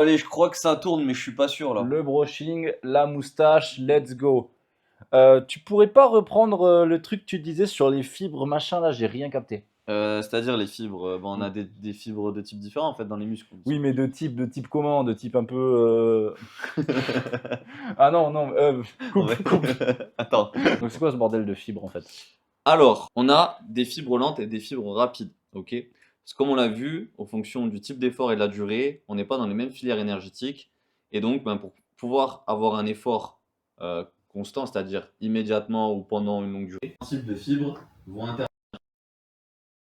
Allez, je crois que ça tourne, mais je suis pas sûr là. Le brushing, la moustache, let's go. Tu pourrais pas reprendre le truc que tu disais sur les fibres, machin, là, j'ai rien capté. C'est-à-dire les fibres, on a des fibres de types différents en fait dans les muscles. Oui, mais de type comment? De type un peu. Ah non, non, coupe, coupe. Attends. Donc c'est quoi ce bordel de fibres en fait? Alors, on a des fibres lentes et des fibres rapides, ok? Parce que comme on l'a vu, en fonction du type d'effort et de la durée, on n'est pas dans les mêmes filières énergétiques. Et donc, ben, pour pouvoir avoir un effort constant, c'est-à-dire immédiatement ou pendant une longue durée, ce type de fibres vont intervenir.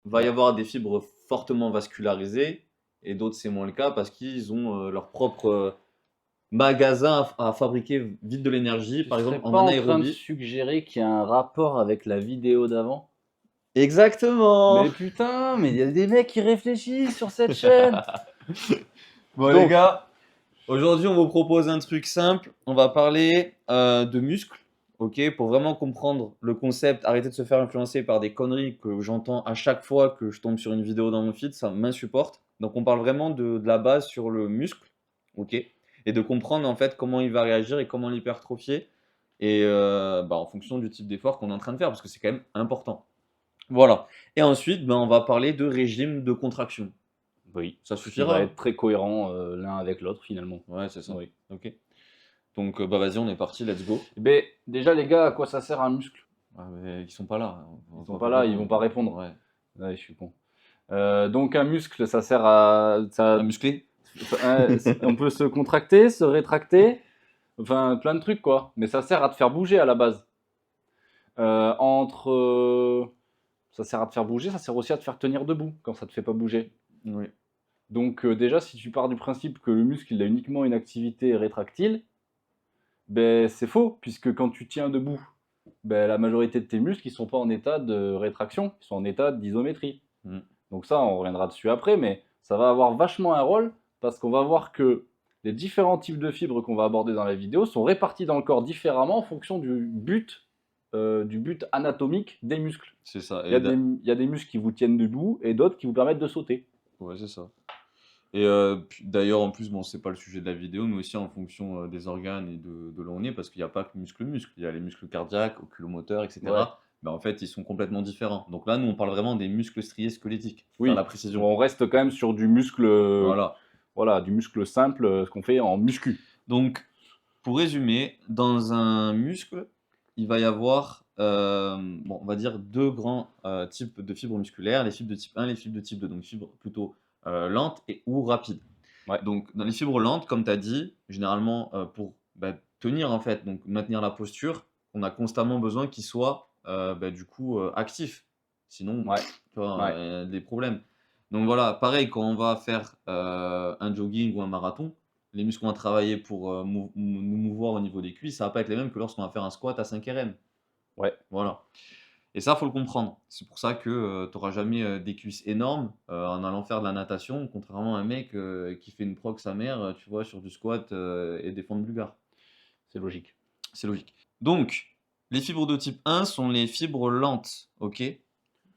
Il va y avoir des fibres fortement vascularisées et d'autres c'est moins le cas parce qu'ils ont leur propre magasin à fabriquer vite de l'énergie, Tu par serais exemple en pas en train de anaérobie. suggérer qu'il y a un rapport avec la vidéo d'avant? Exactement. Mais putain, mais il y a des mecs qui réfléchissent sur cette chaîne. Bon les Donc, gars, aujourd'hui on vous propose un truc simple. On va parler de muscles, ok, pour vraiment comprendre le concept. Arrêtez de se faire influencer par des conneries que j'entends à chaque fois que je tombe sur une vidéo dans mon feed, ça m'insupporte. Donc on parle vraiment de la base sur le muscle, ok, et de comprendre en fait comment il va réagir et comment l'hypertrophier, et bah, en fonction du type d'effort qu'on est en train de faire, parce que c'est quand même important. Voilà. Et ensuite, ben, on va parler de régime de contraction. oui, Ça ce qui va suffira? être très cohérent l'un avec l'autre finalement. Ouais, c'est ça. Oui. Ok. Donc, bah vas-y, on est parti, let's go. Ben, déjà les gars, à quoi ça sert un muscle? Ah, mais ils sont pas là, on Ils va sont pas pas vous là, ils vont répondre. pas répondre. Ouais. Ouais, je suis con. Donc un muscle, ça sert à, À muscler? on peut se contracter, se rétracter, enfin plein de trucs quoi. Mais ça sert à te faire bouger à la base. Ça sert à te faire bouger, ça sert aussi à te faire tenir debout quand ça te fait pas bouger. Oui. Donc déjà, si tu pars du principe que le muscle il a uniquement une activité rétractile, ben c'est faux puisque quand tu tiens debout, ben, la majorité de tes muscles ils sont pas en état de rétraction, ils sont en état d'isométrie. Mm. Donc ça, on reviendra dessus après, mais ça va avoir vachement un rôle parce qu'on va voir que les différents types de fibres qu'on va aborder dans la vidéo sont répartis dans le corps différemment en fonction du but anatomique des muscles. C'est ça. Il y a des muscles qui vous tiennent debout et d'autres qui vous permettent de sauter. Ouais, c'est ça. Et d'ailleurs, en plus, bon, c'est pas le sujet de la vidéo, mais aussi en fonction des organes et de là où on est, parce qu'il n'y a pas que muscle-muscle. Il y a les muscles cardiaques, oculomoteurs, Ouais. etc. Mais en fait, ils sont complètement différents. Donc là, nous, on parle vraiment des muscles striés squelettiques, pour faire la Oui, précision. on reste quand même sur du muscle, Voilà. voilà, du muscle simple, ce qu'on fait en muscu. Donc, pour résumer, dans un muscle, il va y avoir, bon, on va dire deux grands types de fibres musculaires, les fibres de type 1, les fibres de type 2, donc fibres plutôt lentes et ou rapides. Ouais. Donc, dans les fibres lentes, comme tu as dit, généralement pour bah, tenir en fait, donc maintenir la posture, on a constamment besoin qu'il soit bah, du coup actif. Sinon, Ouais. tu vois, Ouais. des problèmes. Donc voilà, pareil, quand on va faire un jogging ou un marathon, les muscles qu'on va travailler pour nous mouvoir au niveau des cuisses, ça va pas être les mêmes que lorsqu'on va faire un squat à 5 RM. Ouais. Voilà. Et ça, faut le comprendre. C'est pour ça que tu n'auras jamais des cuisses énormes en allant faire de la natation, contrairement à un mec qui fait une prog sa mère, tu vois, sur du squat et des fentes bulgares. C'est logique. C'est logique. Donc, les fibres de type 1 sont les fibres lentes, ok?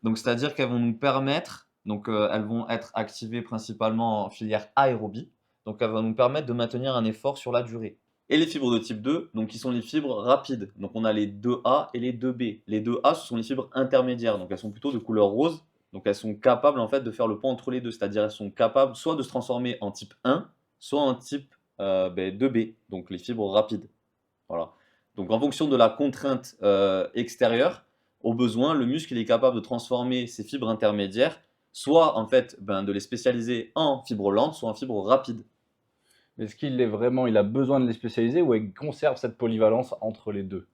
Donc, c'est-à-dire qu'elles vont nous permettre, donc elles vont être activées principalement en filière aérobie, donc elles vont nous permettre de maintenir un effort sur la durée. Et les fibres de type 2, donc qui sont les fibres rapides. Donc on a les 2A et les 2B. Les 2A, ce sont les fibres intermédiaires, donc elles sont plutôt de couleur rose, donc elles sont capables en fait de faire le pont entre les deux, c'est-à-dire elles sont capables soit de se transformer en type 1, soit en type 2B, donc les fibres rapides. Voilà. Donc en fonction de la contrainte extérieure, au besoin, le muscle il est capable de transformer ces fibres intermédiaires, soit en fait de les spécialiser en fibres lentes, soit en fibres rapides. Est-ce qu'il est vraiment, il a besoin de les spécialiser ou il conserve cette polyvalence entre les deux?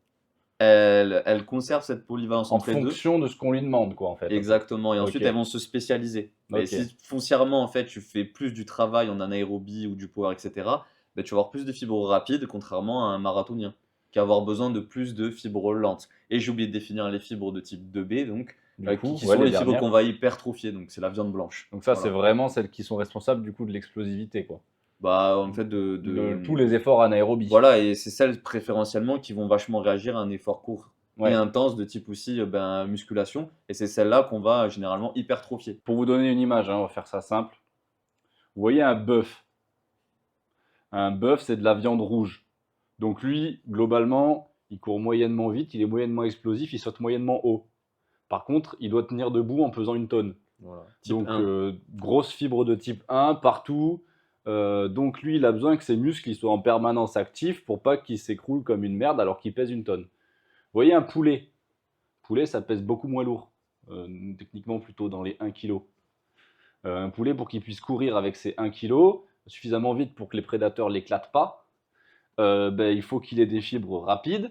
Elles conservent cette polyvalence En entre les deux. fonction de ce qu'on lui demande, quoi, en fait, un peu. Exactement. Et Ok, ensuite, elles vont se spécialiser. Mais ok. si foncièrement, en fait, tu fais plus du travail en anaérobie ou du power, etc., ben, tu vas avoir plus de fibres rapides, contrairement à un marathonien, qui va avoir besoin de plus de fibres lentes. Et j'ai oublié de définir les fibres de type 2B, donc, Du coup, qui ouais, sont les les fibres qu'on dernières. va hypertrophier, donc c'est la viande blanche. Donc ça, c'est Voilà. vraiment celles qui sont responsables, du coup, de l'explosivité, quoi. Bah, en fait, De tous les efforts anaérobies. voilà, et c'est celles préférentiellement qui vont vachement réagir à un effort court et Ouais. intense de type aussi musculation. Et c'est celles-là qu'on va généralement hypertrophier. Pour vous donner une image, hein, on va faire ça simple. Vous voyez un bœuf. Un bœuf, c'est de la viande rouge. Donc lui, globalement, il court moyennement vite, il est moyennement explosif, il saute moyennement haut. Par contre, il doit tenir debout en pesant une tonne. Voilà. Type Donc, 1. grosse fibre de type 1 partout. Donc lui, il a besoin que ses muscles ils soient en permanence actifs pour pas qu'il s'écroule comme une merde alors qu'il pèse une tonne. Vous voyez un poulet. Poulet, ça pèse beaucoup moins lourd. Techniquement, plutôt dans les 1 kg. Un poulet, pour qu'il puisse courir avec ses 1 kg, suffisamment vite pour que les prédateurs ne l'éclatent pas, il faut qu'il ait des fibres rapides.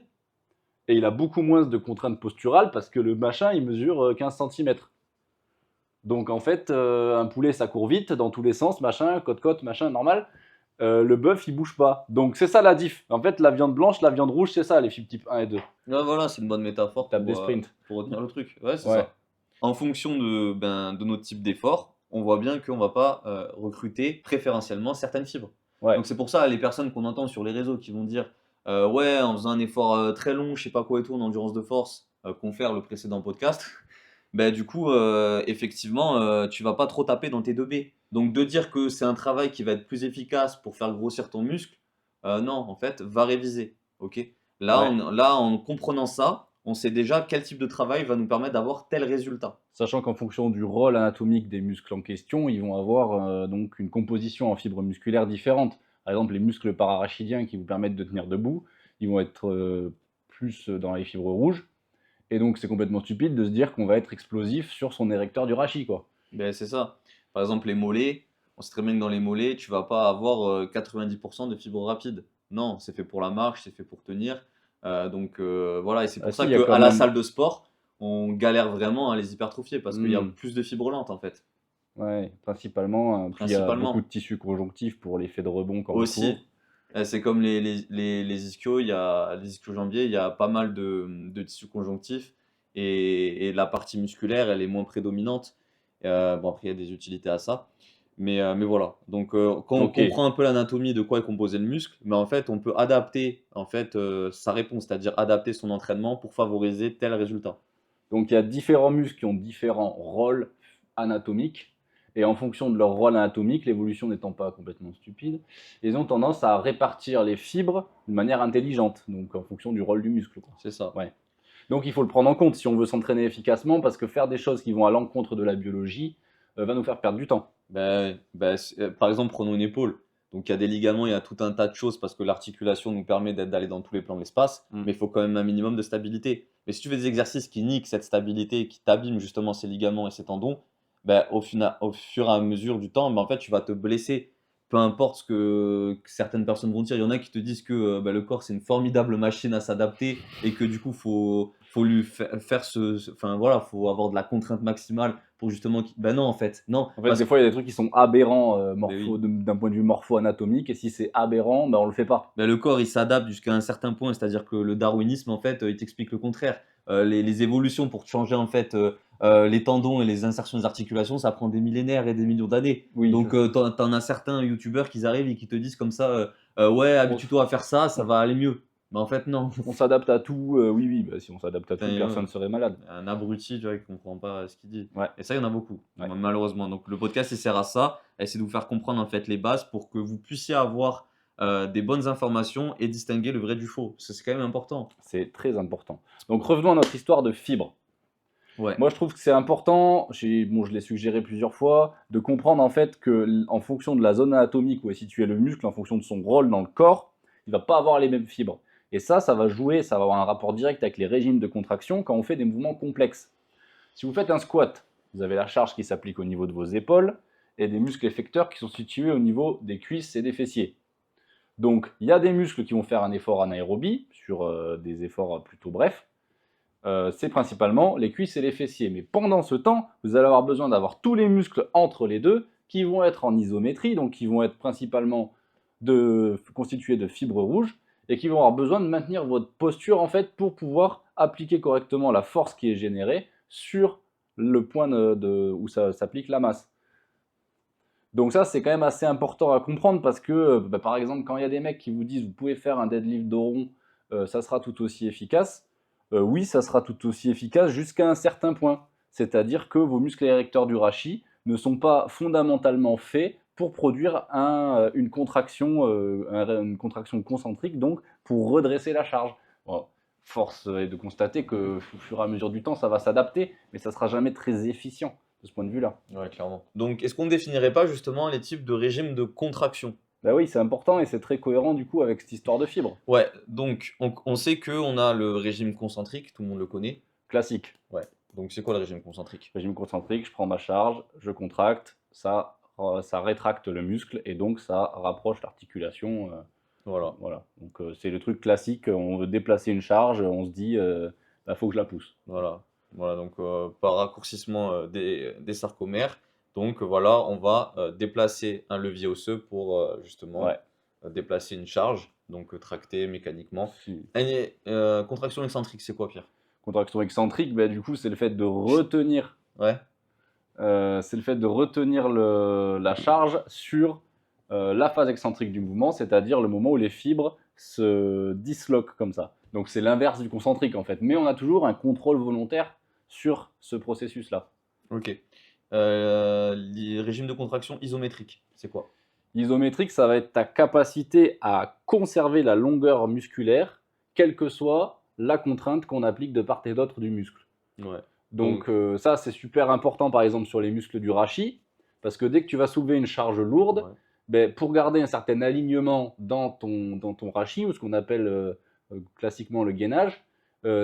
Et il a beaucoup moins de contraintes posturales parce que le machin, il mesure 15 cm. Donc en fait, un poulet, ça court vite dans tous les sens, machin, côte-côte, machin, normal. Le bœuf, il bouge pas. Donc c'est ça la diff. En fait, la viande blanche, la viande rouge, c'est ça, les fibres type 1 et 2. Ouais, voilà, c'est une bonne métaphore Tape des sprints. pour retenir le truc. Ouais, c'est Ouais. ça. En fonction de notre type d'effort, on voit bien qu'on va pas recruter préférentiellement certaines fibres. Ouais. Donc c'est pour ça, les personnes qu'on entend sur les réseaux qui vont dire ouais, en faisant un effort très long, je sais pas quoi et tout, en endurance de force, confère le précédent podcast, du coup, effectivement, tu vas pas trop taper dans tes 2B. Donc de dire que c'est un travail qui va être plus efficace pour faire grossir ton muscle, non, en fait, va réviser. Ok. Là, Ouais. là, en comprenant ça, on sait déjà quel type de travail va nous permettre d'avoir tel résultat. Sachant qu'en fonction du rôle anatomique des muscles en question, ils vont avoir donc une composition en fibres musculaires différente. Par exemple, les muscles pararachidiens qui vous permettent de tenir debout, ils vont être plus dans les fibres rouges. Et donc, c'est complètement stupide de se dire qu'on va être explosif sur son érecteur du rachis, quoi. Ben, c'est ça. Par exemple, les mollets, on sait très bien que dans les mollets, tu vas pas avoir 90% de fibres rapides. Non, c'est fait pour la marche, c'est fait pour tenir. Voilà, et c'est pour Ah si, ça il y a qu'à quand la même... salle de sport, on galère vraiment à les hypertrophier parce qu'il y a Hmm. plus de fibres lentes en fait. Ouais, principalement. Puis il y a beaucoup Principalement. de tissus conjonctifs pour l'effet de rebond quand on Aussi, court. c'est comme les ischios, il y a les ischio-jambiers, il y a pas mal de tissus conjonctifs et la partie musculaire, elle est moins prédominante. Bon, après, il y a des utilités à ça. Mais voilà. Donc, quand on Ok, comprend un peu l'anatomie de quoi est composé le muscle, mais en fait, on peut adapter en fait, sa réponse, c'est-à-dire adapter son entraînement pour favoriser tel résultat. donc il y a différents muscles qui ont différents rôles anatomiques. Et en fonction de leur rôle anatomique, l'évolution n'étant pas complètement stupide, ils ont tendance à répartir les fibres de manière intelligente, donc en fonction du rôle du muscle, quoi. C'est ça. Ouais. Donc il faut le prendre en compte si on veut s'entraîner efficacement, parce que faire des choses qui vont à l'encontre de la biologie va nous faire perdre du temps. Par exemple, prenons une épaule. Donc, il y a des ligaments, il y a tout un tas de choses parce que l'articulation nous permet d'aller dans tous les plans de l'espace, Mm. mais il faut quand même un minimum de stabilité. Mais si tu fais des exercices qui niquent cette stabilité, qui t'abîment justement ces ligaments et ces tendons, au fur et à mesure du temps, en fait, tu vas te blesser. Peu importe que certaines personnes vont dire, il y en a qui te disent que le corps c'est une formidable machine à s'adapter et que du coup faut lui faire enfin voilà, faut avoir de la contrainte maximale pour justement non en fait, non, En fait, parce des fois, il y a des trucs qui sont aberrants oui. d'un point de vue morpho-anatomique, et si c'est aberrant, on le fait pas. Le corps, il s'adapte jusqu'à un certain point, c'est-à-dire que le darwinisme, en fait, il t'explique le contraire. Les évolutions pour changer, en fait, les tendons et les insertions des articulations, ça prend des millénaires et des millions d'années. Oui, Donc, ça, t'en as certains youtubeurs qui arrivent et qui te disent comme ça, ouais, on, habitue-toi à faire ça, ça va aller mieux. Mais en fait, non. on s'adapte à tout. Oui, oui, si on s'adapte à tout, Putain, personne ne serait malade. un abruti, tu vois, qui comprend pas ce qu'il dit. Ouais. Et ça, il y en a beaucoup, Ouais. malheureusement. Donc, le podcast, il sert à ça, à essayer de vous faire comprendre, en fait, les bases pour que vous puissiez avoir des bonnes informations et distinguer le vrai du faux. Parce que c'est quand même important. C'est très important. Donc revenons à notre histoire de fibres. Ouais. Moi, je trouve que c'est important, je l'ai suggéré plusieurs fois, de comprendre en fait que en fonction de la zone anatomique où est situé le muscle, en fonction de son rôle dans le corps, il ne va pas avoir les mêmes fibres. Et ça va jouer, ça va avoir un rapport direct avec les régimes de contraction quand on fait des mouvements complexes. Si vous faites un squat, vous avez la charge qui s'applique au niveau de vos épaules et des muscles effecteurs qui sont situés au niveau des cuisses et des fessiers. Donc, il y a des muscles qui vont faire un effort anaérobie sur des efforts plutôt brefs. C'est principalement les cuisses et les fessiers. Mais pendant ce temps, vous allez avoir besoin d'avoir tous les muscles entre les deux qui vont être en isométrie, donc qui vont être principalement constitués de fibres rouges et qui vont avoir besoin de maintenir votre posture en fait pour pouvoir appliquer correctement la force qui est générée sur le point où ça s'applique la masse. Donc ça, c'est quand même assez important à comprendre parce que, par exemple, quand il y a des mecs qui vous disent vous pouvez faire un deadlift de rond, ça sera tout aussi efficace. Oui, ça sera tout aussi efficace jusqu'à un certain point. C'est-à-dire que vos muscles érecteurs du rachis ne sont pas fondamentalement faits pour produire une contraction concentrique, donc pour redresser la charge. Bon, force est de constater que au fur et à mesure du temps, ça va s'adapter, mais ça sera jamais très efficient de ce point de vue-là. Ouais, clairement. Donc, est-ce qu'on ne définirait pas justement les types de régimes de contraction? Bah oui, c'est important et c'est très cohérent du coup avec cette histoire de fibre. Ouais, donc on sait qu'on a le régime concentrique, tout le monde le connaît. Classique. Ouais. Donc, c'est quoi le régime concentrique? Régime concentrique, je prends ma charge, je contracte, ça rétracte le muscle et donc ça rapproche l'articulation. Voilà. Voilà. Donc c'est le truc classique, on veut déplacer une charge, on se dit, bah, faut que je la pousse. Voilà. Voilà, donc par raccourcissement des sarcomères. Donc voilà, on va déplacer un levier osseux pour justement Ouais. déplacer une charge, donc tracter mécaniquement. Si. Et, contraction excentrique, c'est quoi, Pierre? Contraction excentrique, bah, du coup, c'est le fait de retenir, Ouais. la charge sur la phase excentrique du mouvement, c'est-à-dire le moment où les fibres se disloquent comme ça. Donc c'est l'inverse du concentrique en fait, mais on a toujours un contrôle volontaire sur ce processus-là. Ok. Les régimes de contraction isométrique, c'est quoi? Isométrique, ça va être ta capacité à conserver la longueur musculaire, quelle que soit la contrainte qu'on applique de part et d'autre du muscle. Ouais. Donc ça, c'est super important, par exemple, sur les muscles du rachis, parce que dès que tu vas soulever une charge lourde, Ouais. ben, pour garder un certain alignement dans ton rachis, ou ce qu'on appelle classiquement le gainage,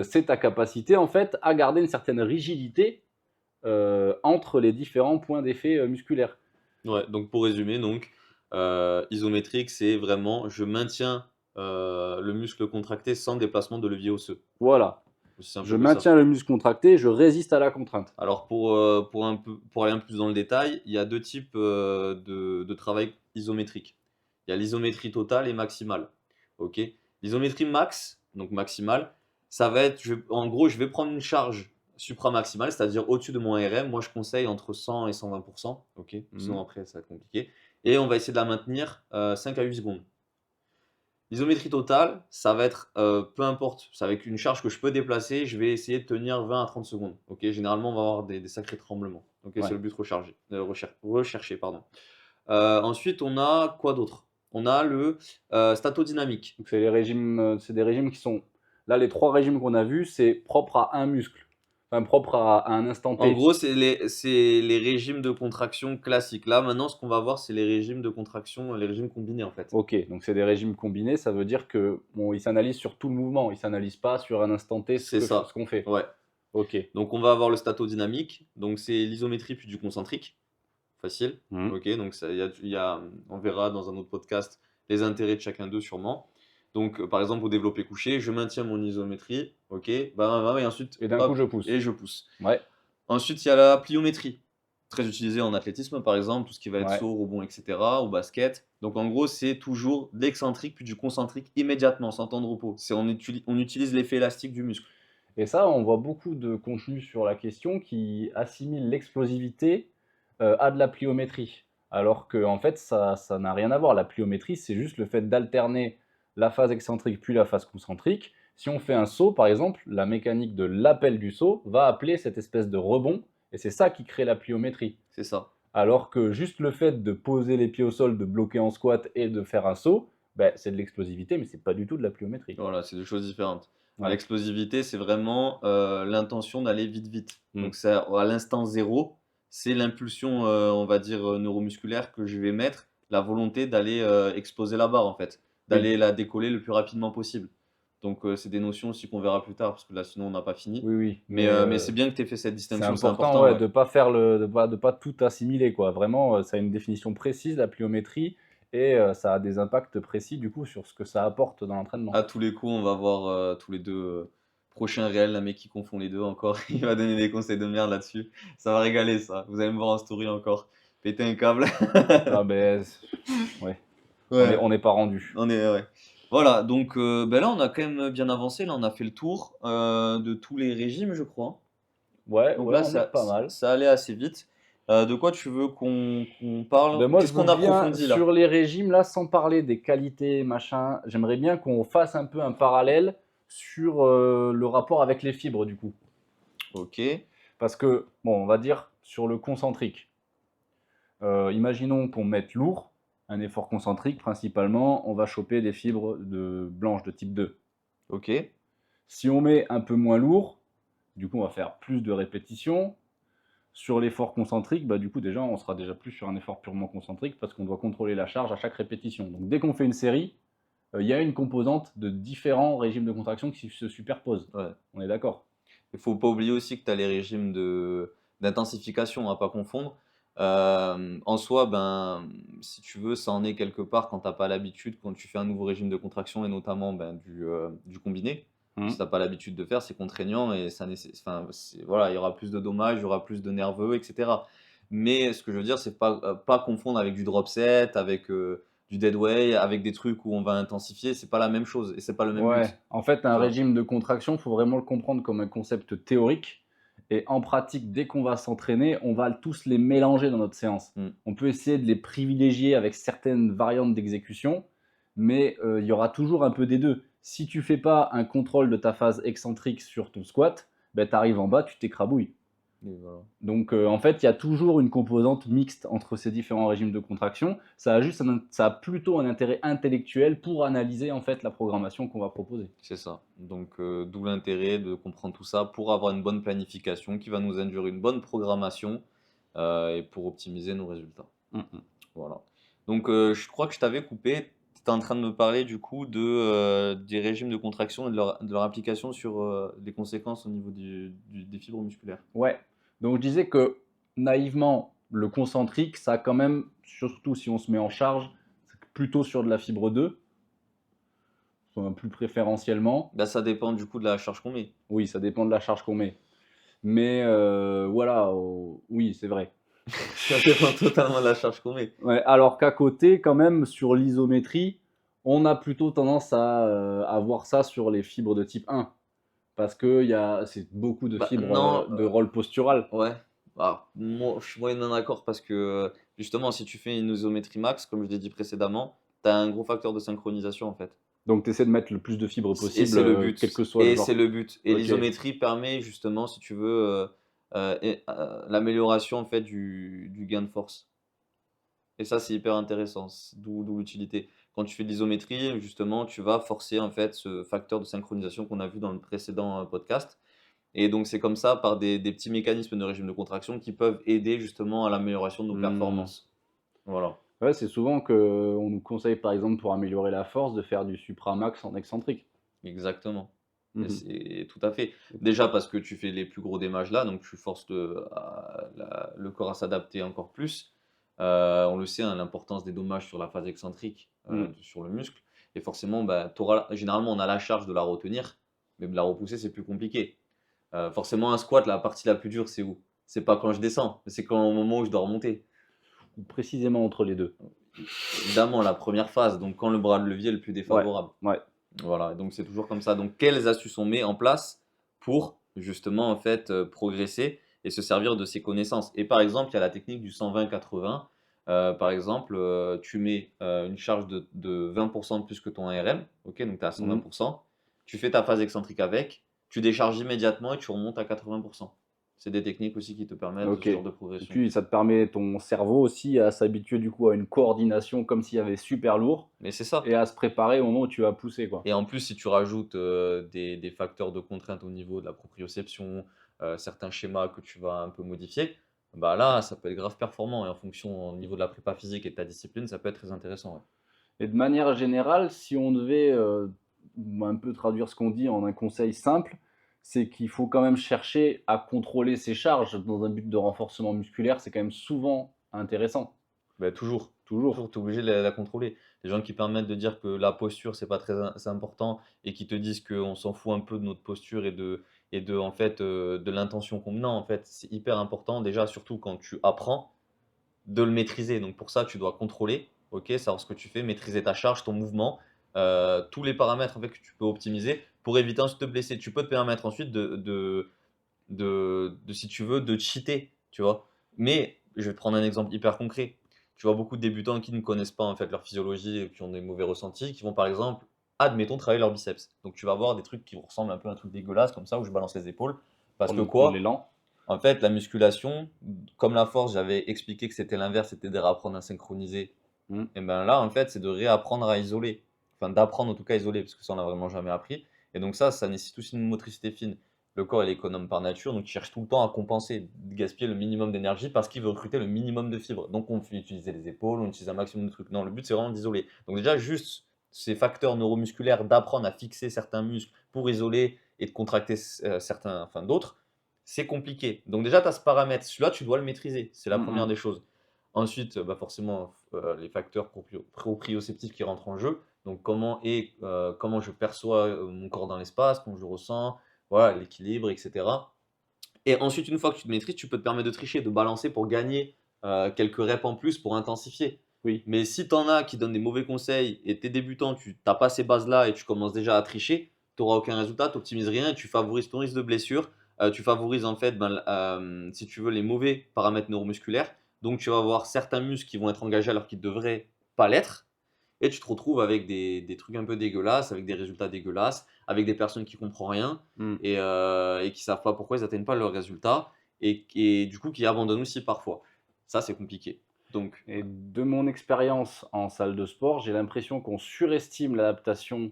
c'est ta capacité, en fait, à garder une certaine rigidité entre les différents points d'effet musculaires. Ouais, donc pour résumer, donc, isométrique, c'est vraiment je maintiens le muscle contracté sans déplacement de levier osseux. Voilà. Aussi simple Je que ça. maintiens le muscle contracté, je résiste à la contrainte. Alors pour aller un peu plus dans le détail, il y a deux types de travail isométrique. Il y a l'isométrie totale et maximale. Ok. L'isométrie max, donc maximale, ça va être, en gros, je vais prendre une charge supramaximale, c'est-à-dire au-dessus de mon RM. Moi, je conseille entre 100 et 120%. Ok. Sinon, après, ça va être compliqué. Et on va essayer de la maintenir 5 à 8 secondes. L'isométrie totale, ça va être, peu importe, c'est avec une charge que je peux déplacer, je vais essayer de tenir 20 à 30 secondes. Ok, généralement, on va avoir des sacrés tremblements. Ok, Ouais. c'est le but recherché, pardon. Ensuite, on a quoi d'autre? On a le statodynamique. Donc c'est des régimes qui sont... Là, les trois régimes qu'on a vus, c'est propre à un muscle. Enfin, propre à un instant T. En gros, c'est les régimes de contraction classiques. Là, maintenant, ce qu'on va voir, c'est les régimes de contraction, les régimes combinés, en fait. Ok, donc c'est des régimes combinés, ça veut dire que bon, ils s'analysent sur tout le mouvement, ils s'analysent pas sur un instant T C'est ça. ce qu'on fait. Ouais. Ok. Donc, on va avoir le statodynamique. Donc, c'est l'isométrie puis du concentrique. Facile. Mhm. Ok, donc on verra dans un autre podcast les intérêts de chacun d'eux sûrement. Donc, par exemple, au développé couché, je maintiens mon isométrie. Ok, et ensuite, Et d'un hop, coup, je pousse. et je pousse. Ouais. Ensuite, il y a la pliométrie, très utilisée en athlétisme, par exemple, tout ce qui va être Ouais. saut, rebond, etc., au basket. Donc, en gros, c'est toujours de l'excentrique puis du concentrique immédiatement, sans temps de repos. On utilise l'effet élastique du muscle. Et ça, on voit beaucoup de contenu sur la question qui assimile l'explosivité à de la pliométrie. Alors que en fait, ça n'a rien à voir. La pliométrie, c'est juste le fait d'alterner la phase excentrique puis la phase concentrique. Si on fait un saut, par exemple, la mécanique de l'appel du saut va appeler cette espèce de rebond, et c'est ça qui crée la pliométrie. C'est ça. Alors que juste le fait de poser les pieds au sol, de bloquer en squat et de faire un saut, ben, c'est de l'explosivité, mais c'est pas du tout de la pliométrie. Voilà, c'est deux choses différentes. Ouais. L'explosivité, c'est vraiment l'intention d'aller vite, vite. Mm. Donc, c'est à l'instant zéro, c'est l'impulsion, on va dire, neuromusculaire que je vais mettre, la volonté d'aller exploser la barre, en fait, d'aller la décoller le plus rapidement possible. Donc, c'est des notions aussi qu'on verra plus tard, parce que là, sinon, on n'a pas fini. Oui, oui. Mais c'est bien que tu aies fait cette C'est distinction, important, ouais, ouais. de pas faire de pas tout assimiler, quoi. Vraiment, ça a une définition précise, la pliométrie, et ça a des impacts précis, du coup, sur ce que ça apporte dans l'entraînement. À tous les coups, on va voir tous les deux prochains réels, un mec qui confond les deux encore. Il va donner des conseils de merde là-dessus. Ça va régaler, ça. Vous allez me voir en story encore. Péter un câble. Ah, ben, ouais. Ouais. On n'est pas rendu. Ouais. Voilà, donc là, on a quand même bien avancé. Là, on a fait le tour de tous les régimes, je crois. Ouais, Donc ouais, là, on est pas mal. ça allait assez vite. De quoi tu veux qu'on parle? Ben moi, je Qu'est-ce qu'on veux bien, approfondit là? sur les régimes, là, sans parler des qualités, machin, j'aimerais bien qu'on fasse un peu un parallèle sur le rapport avec les fibres, du coup. Ok. Parce que, bon, on va dire sur le concentrique. Imaginons qu'on mette lourd, un effort concentrique principalement, on va choper des fibres blanches de type 2. Ok. Si on met un peu moins lourd, du coup on va faire plus de répétitions. Sur l'effort concentrique, du coup déjà on sera déjà plus sur un effort purement concentrique parce qu'on doit contrôler la charge à chaque répétition. Donc dès qu'on fait une série, il y a une composante de différents régimes de contraction qui se superposent. Ouais. On est d'accord? Il faut pas oublier aussi que tu as les régimes d'intensification à pas confondre. En soi, si tu veux, ça en est quelque part quand tu pas l'habitude, quand tu fais un nouveau régime de contraction et notamment du combiné. Si tu pas l'habitude de faire, c'est contraignant et enfin, voilà, il y aura plus de dommages, il y aura plus de nerveux, etc. Mais ce que je veux dire, c'est pas confondre avec du drop set, avec du deadweight, avec des trucs où on va intensifier, c'est pas la même chose et c'est pas le même Ouais, but. en fait, Tu un vois. régime de contraction, il faut vraiment le comprendre comme un concept théorique. Et en pratique, dès qu'on va s'entraîner, on va tous les mélanger dans notre séance. Mm. On peut essayer de les privilégier avec certaines variantes d'exécution, mais il y aura toujours un peu des deux. Si tu fais pas un contrôle de ta phase excentrique sur ton squat, tu arrives en bas, tu t'écrabouilles. Et voilà. Donc en fait, il y a toujours une composante mixte entre ces différents régimes de contraction. Ça a plutôt un intérêt intellectuel pour analyser en fait la programmation qu'on va proposer. C'est ça. Donc, d'où l'intérêt de comprendre tout ça pour avoir une bonne planification qui va nous induire une bonne programmation et pour optimiser nos résultats. Mhm. Voilà. Donc, je crois que je t'avais coupé. Tu étais en train de me parler du coup des régimes de contraction et de leur application sur les conséquences au niveau des fibres musculaires. Ouais. Donc je disais que naïvement, le concentrique, ça a quand même, surtout si on se met en charge, c'est plutôt sur de la fibre 2, enfin, plus préférentiellement. Ça dépend du coup de la charge qu'on met. Oui, ça dépend de la charge qu'on met. Mais voilà, oui, c'est vrai. Ça dépend totalement de la charge qu'on met. Ouais, alors qu'à côté, quand même, sur l'isométrie, on a plutôt tendance à voir ça sur les fibres de type 1. Parce que c'est beaucoup de fibres Non, de rôle postural. ouais. Alors, moi, je suis moyennement d'accord parce que justement, si tu fais une isométrie max, comme je l'ai dit précédemment, tu as un gros facteur de synchronisation en fait. Donc tu essaies de mettre le plus de fibres Et possible, c'est le but. quel que soit le Et c'est genre. le but. Et Ok. l'isométrie permet justement, si tu veux, l'amélioration en fait du gain de force. Et ça, c'est hyper intéressant, d'où l'utilité. Quand tu fais de l'isométrie, justement, tu vas forcer en fait ce facteur de synchronisation qu'on a vu dans le précédent podcast. Et donc, c'est comme ça, par des petits mécanismes de régime de contraction qui peuvent aider justement à l'amélioration de nos Hmm. performances. Voilà, Ouais, c'est souvent qu'on nous conseille, par exemple, pour améliorer la force, de faire du supramax en excentrique. exactement. Et Mhm. c'est tout à fait. Déjà parce que tu fais les plus gros démages là, donc tu forces le corps à s'adapter encore plus. On le sait, hein, l'importance des dommages sur la phase excentrique, Mm. sur le muscle. Et forcément, généralement, on a la charge de la retenir, mais de la repousser, c'est plus compliqué. Forcément, un squat, la partie la plus dure, c'est où? C'est pas quand je descends, mais c'est au moment où je dois remonter. Ou précisément entre les deux. Évidemment, la première phase, donc quand le bras de levier est le plus Ouais, défavorable. ouais. Voilà, donc c'est toujours comme ça. Donc, quelles astuces on met en place pour justement en fait progresser et se servir de ses connaissances? Et par exemple, il y a la technique du 120-80. Par exemple, tu mets une charge de 20% de plus que ton ARM, ok, donc tu es à Mhm. 120%. Tu fais ta phase excentrique avec, tu décharges immédiatement et tu remontes à 80%. C'est des techniques aussi qui te permettent Ok. ce genre Et de progression. puis ça te permet, ton cerveau aussi, à s'habituer du coup à une coordination comme s'il y avait super lourd Mais c'est ça. et à se préparer au moment où tu vas pousser, quoi. Et en plus, si tu rajoutes des facteurs de contrainte au niveau de la proprioception, certains schémas que tu vas un peu modifier, là, ça peut être grave performant. Et en fonction, au niveau de la prépa physique et de ta discipline, ça peut être très intéressant. Ouais. Et de manière générale, si on devait un peu traduire ce qu'on dit en un conseil simple, c'est qu'il faut quand même chercher à contrôler ses charges dans un but de renforcement musculaire. C'est quand même souvent intéressant. Toujours, Toujours. toujours, tu es obligé de la contrôler. Les gens qui permettent de dire que la posture, c'est pas c'est important et qui te disent qu'on s'en fout un peu de notre posture et en fait, de l'intention qu'on met. Non, en fait, c'est hyper important. Déjà, surtout quand tu apprends, de le maîtriser. Donc pour ça, tu dois contrôler, ok, savoir ce que tu fais, maîtriser ta charge, ton mouvement, tous les paramètres en fait, que tu peux optimiser pour éviter ensuite de te blesser. Tu peux te permettre ensuite si tu veux, de cheater, tu vois. Mais je vais te prendre un exemple hyper concret. Tu vois beaucoup de débutants qui ne connaissent pas en fait leur physiologie et qui ont des mauvais ressentis, qui vont par exemple, admettons, travailler leur biceps. Donc tu vas avoir des trucs qui ressemblent un peu à un truc dégueulasse comme ça où je balance les épaules. Parce que Pour quoi? l'élan. En fait, la musculation, comme la force, j'avais expliqué que c'était l'inverse, c'était de réapprendre à synchroniser. Mm. Et ben là, en fait, c'est de réapprendre à isoler. Enfin, d'apprendre en tout cas à isoler, parce que ça, on l'a vraiment jamais appris. Et donc ça nécessite aussi une motricité fine. Le corps, il est économe par nature, donc il cherche tout le temps à compenser, de gaspiller le minimum d'énergie parce qu'il veut recruter le minimum de fibres. Donc on fait utiliser les épaules, on utilise un maximum de trucs. Non, le but, c'est vraiment d'isoler. Donc déjà, juste ces facteurs neuromusculaires, d'apprendre à fixer certains muscles pour isoler et de contracter certains, enfin d'autres, c'est compliqué. Donc déjà, tu as ce paramètre. Celui-là, tu dois le maîtriser. C'est la première Mm. des choses. Ensuite, bah forcément, les facteurs proprioceptifs qui rentrent en jeu. Donc comment je perçois mon corps dans l'espace, comment je le ressens, voilà, l'équilibre, etc. Et ensuite, une fois que tu te maîtrises, tu peux te permettre de tricher, de balancer pour gagner quelques reps en plus pour intensifier. Oui. Mais si tu en as qui donnent des mauvais conseils et tu es débutant, tu n'as pas ces bases-là et tu commences déjà à tricher, tu n'auras aucun résultat, tu n'optimises rien et tu favorises ton risque de blessure. Tu favorises en fait, si tu veux, les mauvais paramètres neuromusculaires. Donc tu vas avoir certains muscles qui vont être engagés alors qu'ils ne devraient pas l'être. Et tu te retrouves avec des trucs un peu dégueulasses, avec des résultats dégueulasses, avec des personnes qui ne comprennent rien Mm. et qui ne savent pas pourquoi ils n'atteignent pas leurs résultats et du coup qui abandonnent aussi parfois. Ça, c'est compliqué. Donc, Et de mon expérience en salle de sport, j'ai l'impression qu'on surestime l'adaptation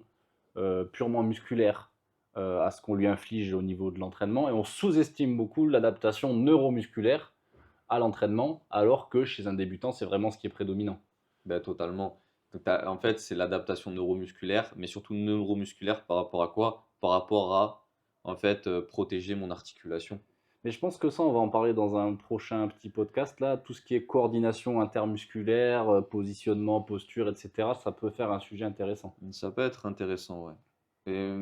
purement musculaire à ce qu'on lui inflige au niveau de l'entraînement et on sous-estime beaucoup l'adaptation neuromusculaire à l'entraînement, alors que chez un débutant, c'est vraiment ce qui est prédominant. ben, totalement. Donc, en fait, c'est l'adaptation neuromusculaire, mais surtout neuromusculaire par rapport à quoi? Par rapport à, en fait, protéger mon articulation. Mais je pense que ça, on va en parler dans un prochain petit podcast. Là, tout ce qui est coordination intermusculaire, positionnement, posture, etc., ça peut faire un sujet intéressant. Ça peut être intéressant, ouais. Et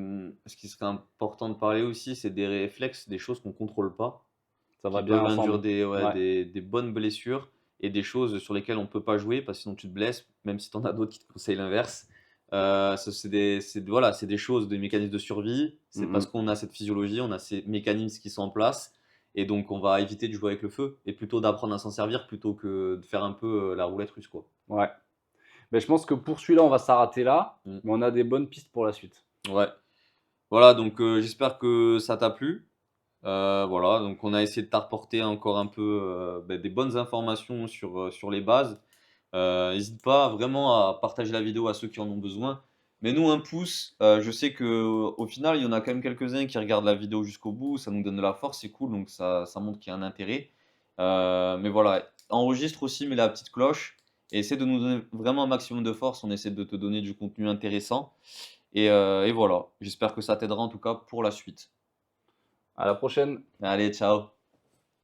ce qui serait important de parler aussi, c'est des réflexes, des choses qu'on ne contrôle pas, Ça va qui bien peuvent induire ensemble. ouais, Ouais. des bonnes blessures et des choses sur lesquelles on ne peut pas jouer parce que sinon tu te blesses, même si tu en as d'autres qui te conseillent l'inverse. Ça, voilà, c'est des choses, des mécanismes de survie. C'est parce Mhm. qu'on a cette physiologie, on a ces mécanismes qui sont en place. Et donc, on va éviter de jouer avec le feu et plutôt d'apprendre à s'en servir plutôt que de faire un peu la roulette russe, quoi. Ouais. Mais je pense que pour celui-là, on va s'arrêter là, Mm. mais on a des bonnes pistes pour la suite. Ouais. Voilà, donc j'espère que ça t'a plu. Voilà, donc on a essayé de t'apporter encore un peu des bonnes informations sur les bases. N'hésite pas vraiment à partager la vidéo à ceux qui en ont besoin. Mais nous, un pouce, je sais qu'au final, il y en a quand même quelques-uns qui regardent la vidéo jusqu'au bout. Ça nous donne de la force, c'est cool, donc ça montre qu'il y a un intérêt. Mais voilà, enregistre aussi, mets la petite cloche et essaie de nous donner vraiment un maximum de force. On essaie de te donner du contenu intéressant. Et voilà, j'espère que ça t'aidera en tout cas pour la suite. À la prochaine! Allez, ciao!